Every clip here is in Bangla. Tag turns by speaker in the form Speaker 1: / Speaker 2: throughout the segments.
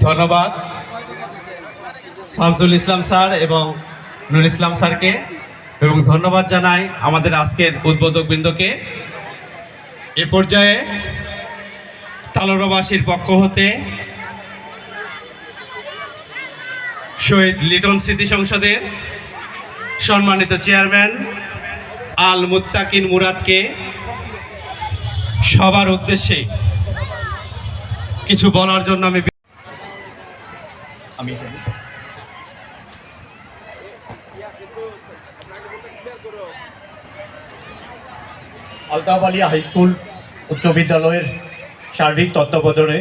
Speaker 1: ধন্যবাদ শামসুল ইসলাম স্যার এবং নুর ইসলাম স্যারকে, এবং ধন্যবাদ জানাই আমাদের আজকের উদ্বোধকবৃন্দকে। এ পর্যায়ে তালোড়াবাসীর পক্ষ হতে শহীদ লিটন স্মৃতি সংসদের সম্মানিত চেয়ারম্যান আল মুত্তাকিন মুরাদকে সবার উদ্দেশ্যে কিছু বলার জন্য আমি
Speaker 2: আলতাফ আলিয়া হাই স্কুল উচ্চ বিদ্যালয়ের সার্বিক তত্ত্বাবধানে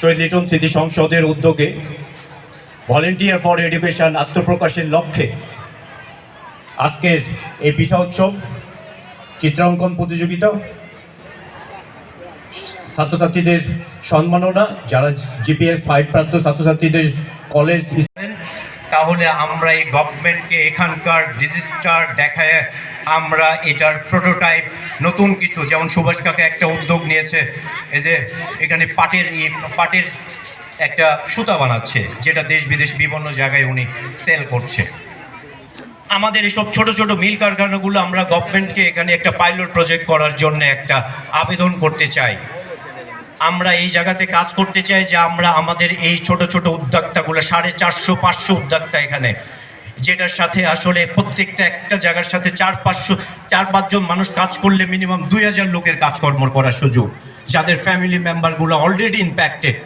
Speaker 2: শহীদ লিটন স্মৃতি সংসদের উদ্যোগে ভলেন্টিয়ার ফর এডুকেশন আত্মপ্রকাশের লক্ষ্যে আজকের এই পিঠা উৎসব, চিত্রাঙ্কন প্রতিযোগিতা, ছাত্রছাত্রীদের সম্মাননা, যারা জিপিএস 5 প্রাপ্ত ছাত্রছাত্রীদের কলেজ,
Speaker 3: তাহলে আমরা এই গভর্নমেন্টকে এখানকার রেজিস্টার দেখায় আমরা এটার প্রোটোটাইপ নতুন কিছু, যেমন সুভাষ কাকা একটা উদ্যোগ নিয়েছে, এই যে এখানে পাটের একটা সুতা বানাচ্ছে, যেটা দেশ বিদেশ বিভিন্ন জায়গায় উনি সেল করছে। আমাদের এসব ছোট ছোট মিল কারখানাগুলো আমরা গভর্নমেন্টকে এখানে একটা পাইলট প্রজেক্ট করার জন্য একটা আবেদন করতে চাই। আমরা এই জায়গাতে কাজ করতে চাই যে আমরা আমাদের এই ছোট ছোট উদ্যোক্তাগুলো 450-500 উদ্যোক্তা এখানে, যেটার সাথে আসলে প্রত্যেকটা একটা জায়গার সাথে 4-5 জন মানুষ কাজ করলে মিনিমাম 2000 লোকের কাজকর্ম করার সুযোগ, যাদের ফ্যামিলি মেম্বারগুলো অলরেডি ইম্প্যাক্টেড।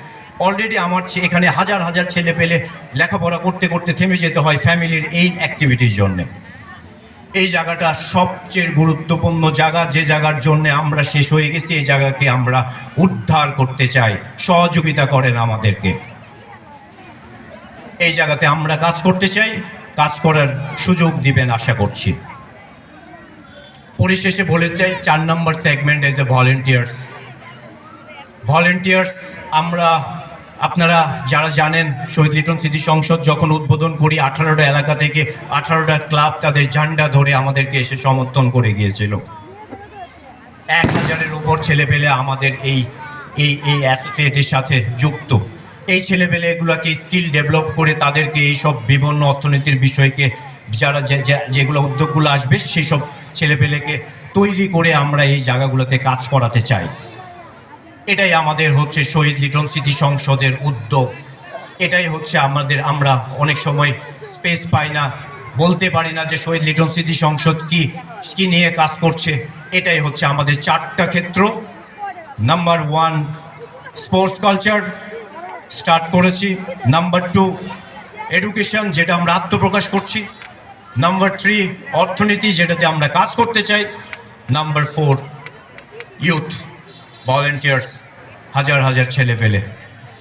Speaker 3: অলরেডি আমার এখানে হাজার হাজার ছেলে পেলে লেখাপড়া করতে করতে থেমে যেতে হয় ফ্যামিলির এই অ্যাক্টিভিটির জন্যে। এই জায়গাটা সবচেয়ে গুরুত্বপূর্ণ জায়গা, যে জায়গার জন্য আমরা শেষ হয়ে গেছি, এই জায়গাকে আমরা উদ্ধার করতে চাই। সহযোগিতা করেন আমাদেরকে, এই জায়গাতে আমরা কাজ করতে চাই, কাজ করার সুযোগ দিবেন আশা করছি। পরিশেষে বলে চাই 4 নম্বর সেগমেন্ট এজ এ ভলেন্টিয়ার্স আমরা, আপনারা যারা জানেন শহীদ লিটন স্মৃতি সংসদ যখন উদ্বোধন করি 18টা এলাকা থেকে 18টা ক্লাব তাদের ঝান্ডা ধরে আমাদেরকে এসে সমর্থন করে গিয়েছিল। 1000-এর উপর ছেলেপেলে আমাদের এই অ্যাসোসিয়েটের সাথে যুক্ত। এই ছেলেপেলেগুলোকে স্কিল ডেভেলপ করে তাদেরকে এইসব বিভিন্ন অর্থনীতির বিষয়কে যারা যেগুলো উদ্যোগগুলো আসবে সেই সব ছেলেপেলেকে তৈরি করে আমরা এই জায়গাগুলোতে কাজ করাতে চাই। এটাই আমাদের হচ্ছে শহীদ লিটন স্মৃতি সংসদের উদ্যোগ। এটাই হচ্ছে আমাদের, আমরা অনেক সময় স্পেস পাই না, বলতে পারি না যে শহীদ লিটন স্মৃতি সংসদ কি নিয়ে কাজ করছে। এটাই হচ্ছে আমাদের 4টা ক্ষেত্র। নাম্বার 1 স্পোর্টস কালচার স্টার্ট করেছি, নাম্বার 2 এডুকেশন, যেটা আমরা আত্মপ্রকাশ করছি, নাম্বার 3 অর্থনীতি, যেটাতে আমরা কাজ করতে চাই, নাম্বার 4 ইউথ ভলেন্টিয়ার্স, হাজার হাজার ছেলে পেলে।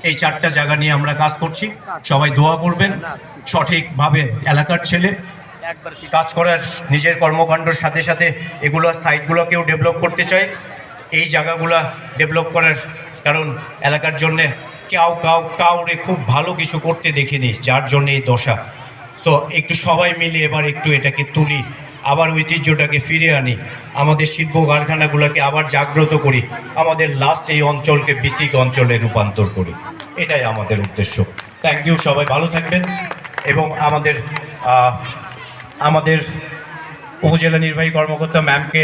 Speaker 3: এই 4টা জায়গা নিয়ে আমরা কাজ করছি। সবাই দোয়া করবেন সঠিকভাবে এলাকার ছেলে কাজ করার, নিজের কর্মকাণ্ডের সাথে সাথে এগুলো সাইটগুলোকেও ডেভেলপ করতে চাই। এই জায়গাগুলো ডেভেলপ করার কারণ এলাকার জন্যে কাউরে খুব ভালো কিছু করতে দেখিনি, যার জন্য এই দশা। সো একটু সবাই মিলে এবার একটু এটাকে তুলি, আবার ঐতিহ্যটাকে ফিরে আনি, আমাদের শিল্প কারখানাগুলোকে আবার জাগ্রত করি, আমাদের লাস্ট এই অঞ্চলকে বিসিক অঞ্চলে রূপান্তর করি। এটাই আমাদের উদ্দেশ্য। থ্যাংক ইউ, সবাই ভালো থাকবেন। এবং আমাদের উপজেলা নির্বাহী কর্মকর্তা ম্যামকে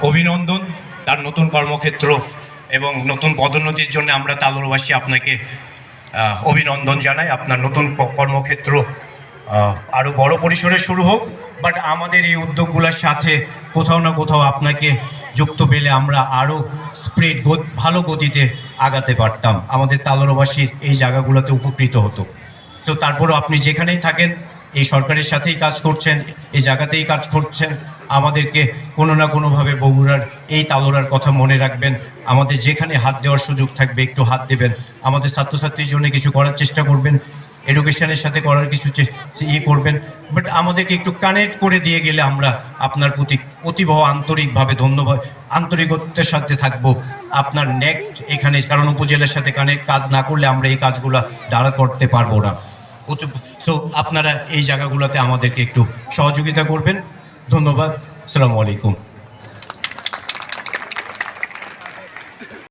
Speaker 3: অভিনন্দন, তার নতুন কর্মক্ষেত্র এবং নতুন পদোন্নতির জন্য আমরা তালোড়াবাসী আপনাকে অভিনন্দন জানাই। আপনার নতুন কর্মক্ষেত্র আরও বড় পরিসরে শুরু হোক, বাট আমাদের এই উদ্যোগগুলোর সাথে কোথাও না কোথাও আপনাকে যুক্ত পেলে আমরা আরও ভালো গতিতে আগাতে পারতাম, আমাদের তালোড়াবাসীর এই জায়গাগুলোতে উপকৃত হতো। তো তারপরও আপনি যেখানেই থাকেন এই সরকারের সাথেই কাজ করছেন, এই জায়গাতেই কাজ করছেন, আমাদেরকে কোনো না কোনোভাবে বগুড়ার এই তালোড়ার কথা মনে রাখবেন। আমাদের যেখানে হাত দেওয়ার সুযোগ থাকবে একটু হাত দেবেন, আমাদের ছাত্রছাত্রীর জন্য কিছু করার চেষ্টা করবেন, এডুকেশনের সাথে করার কিছু করবেন, বাট আমাদেরকে একটু কানেক্ট করে দিয়ে গেলে আমরা আপনার প্রতি অতীব আন্তরিকভাবে ধন্যবাদ, আন্তরিকতার সাথে থাকবো আপনার নেক্সট এখানে, কারণ উপজেলার সাথে কাজ না করলে আমরা এই কাজগুলো দাঁড়া করতে পারবো না। সো আপনারা এই জায়গাগুলোতে আমাদেরকে একটু সহযোগিতা করবেন। ধন্যবাদ। আসসালামু আলাইকুম।